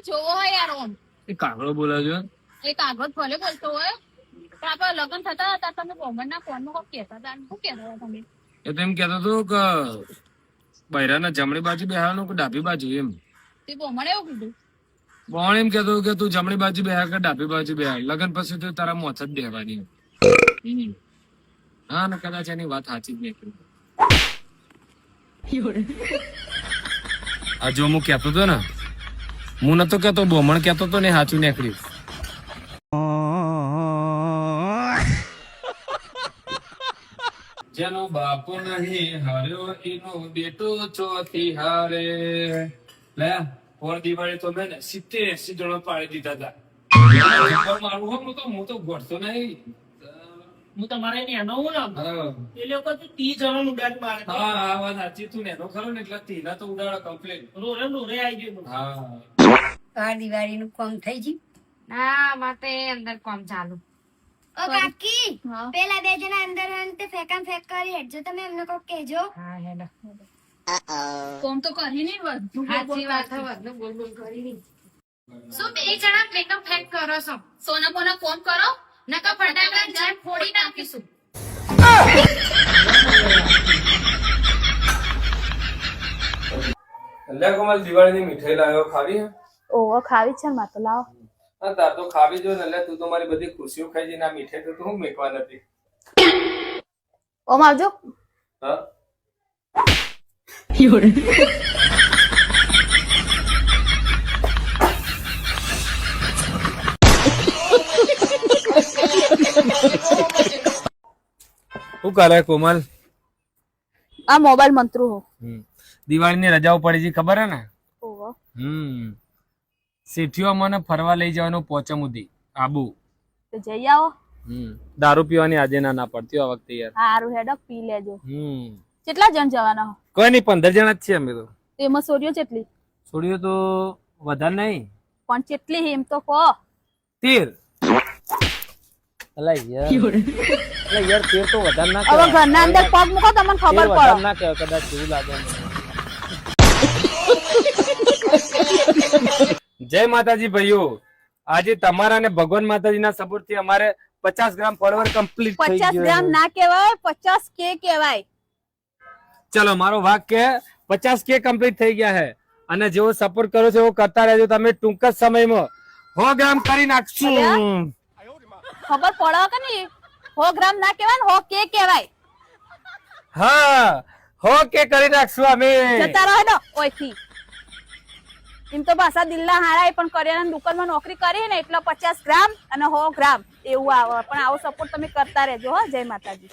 જોવો હોય યાર ઓમ એ કાગડો બોલે છે. એ કાગળ ભલે બોલતો હોય પણ આપડે લગ્ન થતા હતા તમે ગોમરના ફોનમાં કોક કહેતા હતા શું કહેતા હતા તમે એ તો એમ કેતો હતો કે બૈરાના જમણી બાજુ બેહાવાનું કે ડાબી બાજુ એમ. તે બોમણે એવું કીધું બોણ એમ કેતો કે તું જમણી બાજુ બેહા કે ડાબી બાજુ બેહા, લગન પછી તો તારા મોચ જ બેહવાની. હા ને કદાચ એની વાત સાચી જ નીકળી. આ જો હું કેતો હતો ને, હું નતો કેતો, બોમણ કેતો હતો ને સાચું નીકળ્યું. જેનો બાપો નહીં હાર્યો એનો બેટો ચોથી હારે. લે ઓર દિવાળી તો મેં 70-80 જણો પાડી દીધા હતા. મારું હું તો ગોઠતો નહીં. હું તમારે એનો હું ને એ લોકો તો 30 જણો ઉડાડ મારે. હા હા વાત સાચી. તું નેનો ખરો ને એટલે તીના તો ઉડાડો કમ્પ્લીટ. રોરે આવી ગયું. હા આ દિવાળી નું કામ થઈ ગયું. ના માતે અંદર કોમ ચાલુ ઓ કાકી હા. પેલા બે જણા અંદર હન તે ફેકામ ફેક કરી હેડજો તમે એમને કોક કહેજો. હા હેડો કોમ તો કરી નહીં બધું સાચી વાત છે બધું બોલ બોલ કરી નહીં શું બે જણા ફેકમ ફેક કરો છો સોના બોના કોમ કરો નકા ફટાકડા જાન ફોડી નાખીશું લે કોમલ દિવાળીની મીઠાઈ લાવ્યો, ખાવી હે? ઓહો ખાવી છે માં તો લાવો. હા તાર તો ખાવી જો ને. લે તું તો મારી બધી ખુશીઓ ખાઈ જઈને આ મીઠાઈ તો તું હું મેકવા નથી. ઓમ આવજો. હા શું કરે કોમલ? આ મોબાઈલ મંત્રુ હો. દિવાળીની રજાઓ પડી છે ખબર હે ને? ઓહો શેઠીઓ મને ફરવા લઈ જવાનું પોચમુદી આબુ. તો જઈ આવો. દારૂ પીવાની આજે ના પડતી આ વખતે યાર. હારું હેડો પી લેજો. કેટલા જણ જવાના હો? કોઈ નહીં, 15 જણા જ છે અમે તો. એમાં સોરીઓ કેટલી? છોડીઓ તો વધારે નહીં, પણ કેટલી એમ તો કહો. 13. અલા યાર 13 તો વધારે ના હવે કહેવાય. ઘરના અંદર પગ મૂકો તમને ખબર 13 વધારે પડે. ના કહેવાય, કદાચ એવું લાગે મને. જય માતાજી ભાઈઓ, આજે તમારા અને ભગવાન માતાજીના સપોર્ટ થી અમારે 50 ગ્રામ ફોલોવર કમ્પ્લીટ થઈ 50 ગયો. ગ્રામ ના કહેવાય 50 કે કહેવાય. ચલો મારો ભાગ કે 50K કમ્પ્લીટ થઈ ગયા છે અને જેવો સપોર્ટ કરો છો એવો કરતા રહેજો. તમે ટૂંક જ સમયમાં 100 ગ્રામ કરી નાખશું. ખબર પડે કે નહીં? 100 ગ્રામ ના કહેવાય ને 100 કે કહેવાય. હા 100K કરી નાખશું અમે. જતા રહો ને ઓયથી. એમ તો પાછા દિલના હારાય પણ કરિયાણાની દુકાનમાં નોકરી કરી ને એટલે 50 ગ્રામ અને 100 ગ્રામ એવું આવે. પણ આવો સપોર્ટ તમે કરતા રહેજો હો. જય માતાજી.